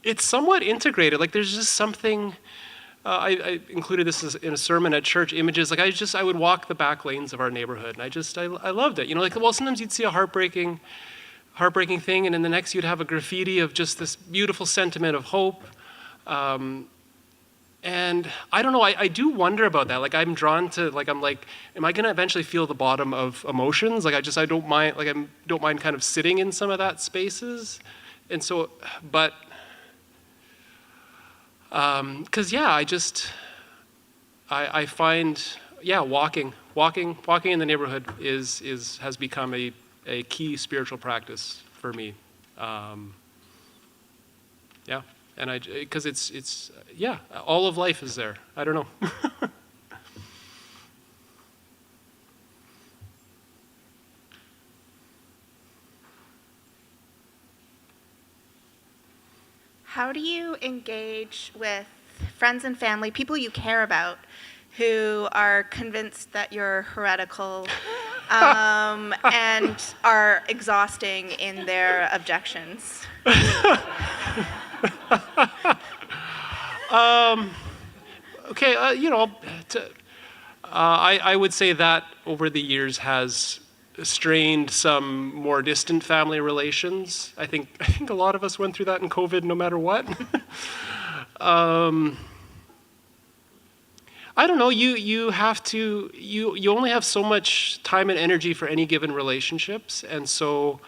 it's somewhat integrated. Like, there's just something. I included this in a sermon at church, images. Like, I would walk the back lanes of our neighborhood, and I loved it. Sometimes you'd see a heartbreaking thing, and then the next you'd have a graffiti of just this beautiful sentiment of hope. And I don't know, I do wonder about that. Like, I'm drawn to, am I gonna eventually feel the bottom of emotions? Like, I don't mind, I don't mind kind of sitting in some of that spaces. And so, but, because I find walking in the neighborhood has become a key spiritual practice for me. And because it's all of life is there. I don't know. How do you engage with friends and family, people you care about, who are convinced that you're heretical and are exhausting in their objections? Okay, I would say that over the years has strained some more distant family relations. I think a lot of us went through that in COVID, no matter what. I don't know. You only have so much time and energy for any given relationships, and so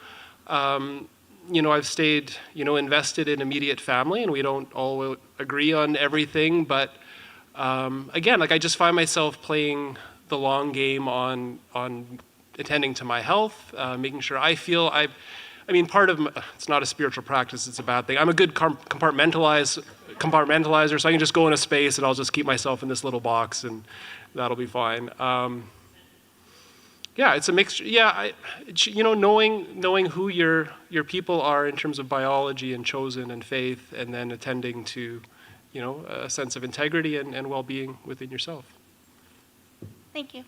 I've stayed invested in immediate family, and we don't all agree on everything. But again, I just find myself playing the long game on attending to my health, making sure I feel part of it's not a spiritual practice, it's a bad thing. I'm a good compartmentalizer, so I can just go in a space and I'll just keep myself in this little box and that'll be fine. It's a mixture. Knowing who your people are in terms of biology and chosen and faith, and then attending to, a sense of integrity and well-being within yourself. Thank you.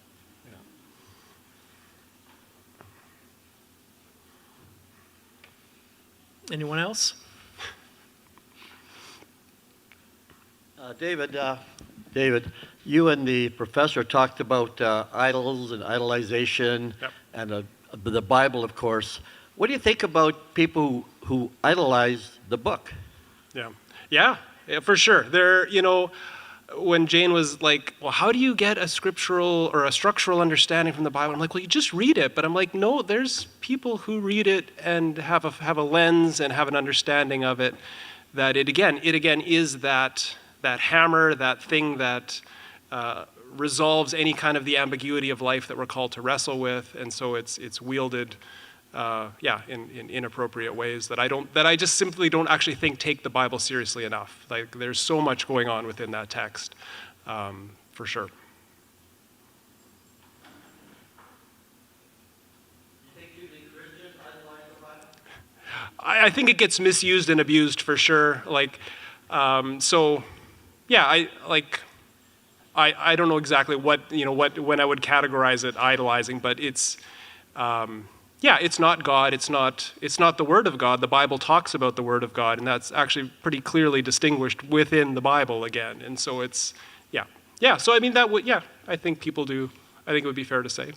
Anyone else? David, you and the professor talked about idols and idolization. Yep. And the Bible, of course. What do you think about people who idolize the book? Yeah, for sure. When Jane was like, well, how do you get a scriptural or a structural understanding from the Bible? I'm like, well, you just read it. But I'm like, no, there's people who read it and have a lens and have an understanding of it, that it again is that hammer, that thing that resolves any kind of the ambiguity of life that we're called to wrestle with. And so it's wielded in inappropriate ways that I just simply don't actually think take the Bible seriously enough. Like, there's so much going on within that text, for sure. I think it gets misused and abused for sure. Like, so, yeah, I don't know exactly when I would categorize it idolizing, but it's, it's not God. It's not the Word of God. The Bible talks about the Word of God, and that's actually pretty clearly distinguished within the Bible again. And so it's, yeah. So I mean I think people do. I think it would be fair to say.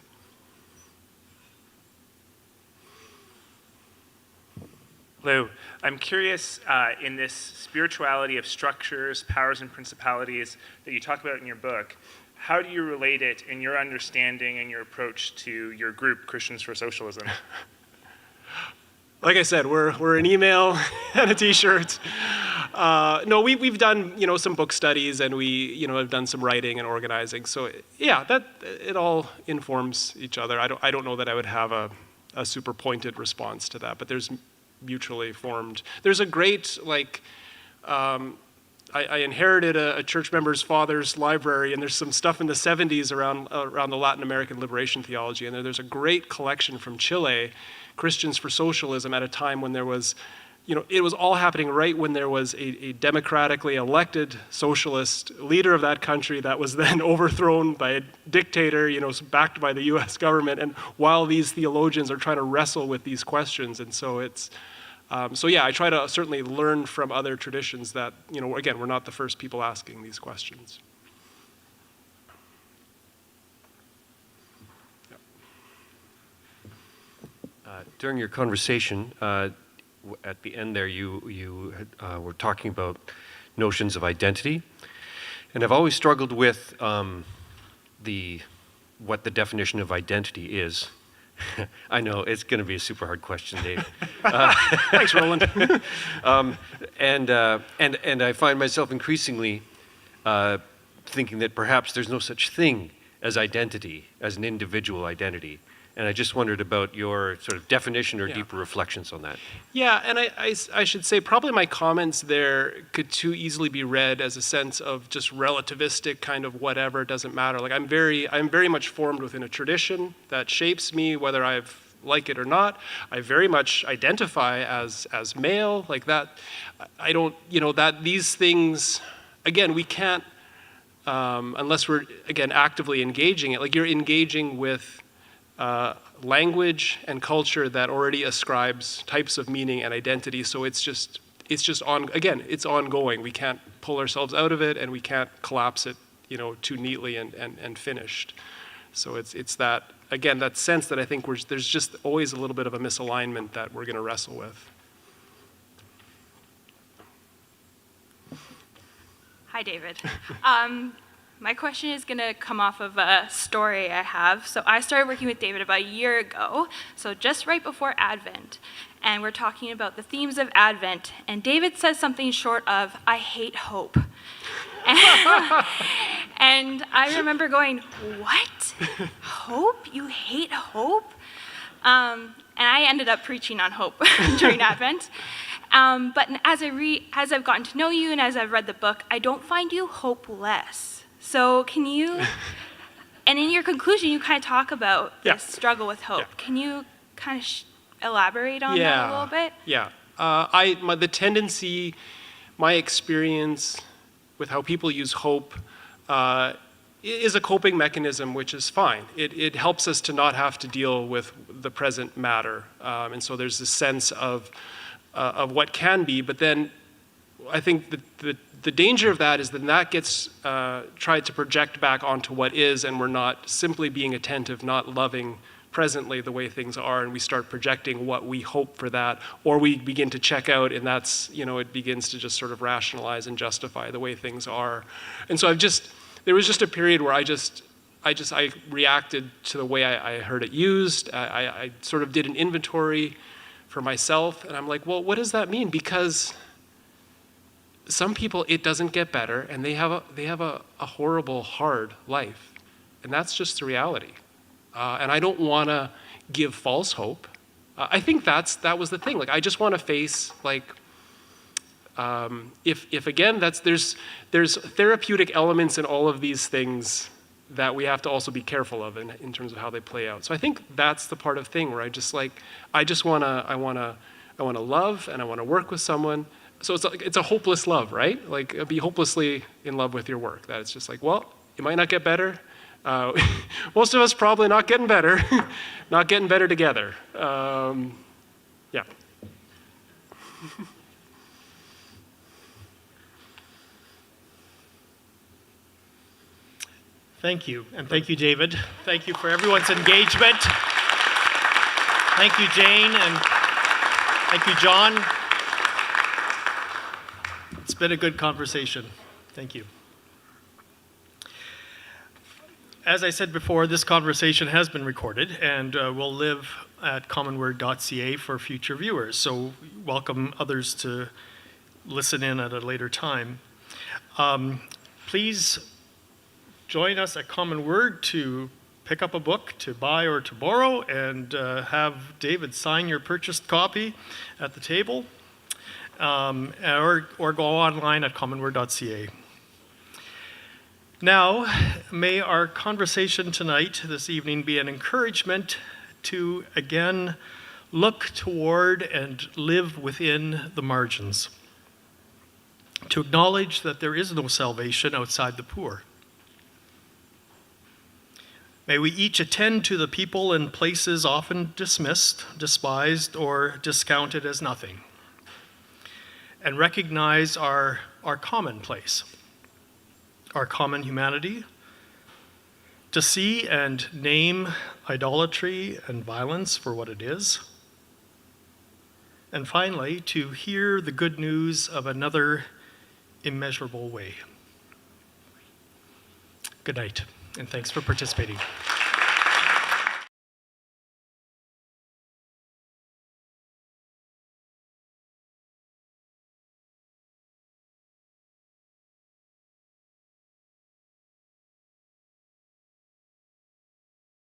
Lou, I'm curious, in this spirituality of structures, powers, and principalities that you talk about in your book, how do you relate it in your understanding and your approach to your group, Christians for Socialism? Like I said, we're an email and a T-shirt. No, we've done some book studies, and we have done some writing and organizing. So yeah, that it all informs each other. I don't know that I would have a super pointed response to that, but there's mutually formed. There's a great I inherited a church member's father's library, and there's some stuff in the 70s around the Latin American liberation theology, and there's a great collection from Chile, Christians for Socialism, at a time when there was, it was all happening right when there was a democratically elected socialist leader of that country that was then overthrown by a dictator, backed by the U.S. government, and while these theologians are trying to wrestle with these questions, and so it's, I try to certainly learn from other traditions that, again, we're not the first people asking these questions. During your conversation, at the end there, you were talking about notions of identity, and I've always struggled with what the definition of identity is. I know it's going to be a super hard question, Dave. Thanks, Roland. And I find myself increasingly thinking that perhaps there's no such thing as identity, as an individual identity. And I just wondered about your sort of definition or deeper reflections on that. Yeah, and I should say probably my comments there could too easily be read as a sense of just relativistic kind of whatever, doesn't matter. Like I'm very much formed within a tradition that shapes me, whether I like it or not. I very much identify as male, like that. I don't, that these things, again, we can't, unless we're, again, actively engaging it, like you're engaging with language and culture that already ascribes types of meaning and identity. So it's just it's ongoing. We can't pull ourselves out of it, and we can't collapse it, too neatly and finished. So it's that, again, that sense that I think there's just always a little bit of a misalignment that we're going to wrestle with. Hi, David. My question is going to come off of a story I have. So I started working with David about a year ago, so just right before Advent. And we're talking about the themes of Advent. And David says something short of, "I hate hope." And I remember going, "What? Hope? You hate hope?" And I ended up preaching on hope during Advent. But as I've gotten to know you and as I've read the book, I don't find you hopeless. So can you, and in your conclusion, you kind of talk about this struggle with hope. Yeah. Can you kind of elaborate on that a little bit? Yeah. The tendency, my experience with how people use hope is a coping mechanism, which is fine. It helps us to not have to deal with the present matter. And so there's this sense of what can be, but then I think the danger of that is that gets tried to project back onto what is, and we're not simply being attentive, not loving presently the way things are, and we start projecting what we hope for that, or we begin to check out, and that's, it begins to just sort of rationalize and justify the way things are. And so there was just a period where I reacted to the way I heard it used. I sort of did an inventory for myself, and I'm like, well, what does that mean? Because some people, it doesn't get better, and they have a horrible, hard life, and that's just the reality. And I don't want to give false hope. I think that was the thing. Like, I just want to face, like, if again, there's therapeutic elements in all of these things that we have to also be careful of in terms of how they play out. So I think that's the part of thing where I want to love and I want to work with someone. So it's a hopeless love, right? Like, be hopelessly in love with your work. That it's just like, well, it might not get better. Most of us probably not getting better, not getting better together. Yeah. Thank you, and thank you, David. Thank you for everyone's engagement. Thank you, Jane, and thank you, John. It's been a good conversation. Thank you. As I said before, this conversation has been recorded and will live at commonword.ca for future viewers, so welcome others to listen in at a later time. Please join us at Common Word to pick up a book to buy or to borrow, and have David sign your purchased copy at the table, or go online at commonword.ca. Now, may our conversation tonight, this evening, be an encouragement to, again, look toward and live within the margins, to acknowledge that there is no salvation outside the poor. May we each attend to the people and places often dismissed, despised, or discounted as nothing, and recognize our common place, our common humanity, to see and name idolatry and violence for what it is, and finally, to hear the good news of another immeasurable way. Good night, and thanks for participating.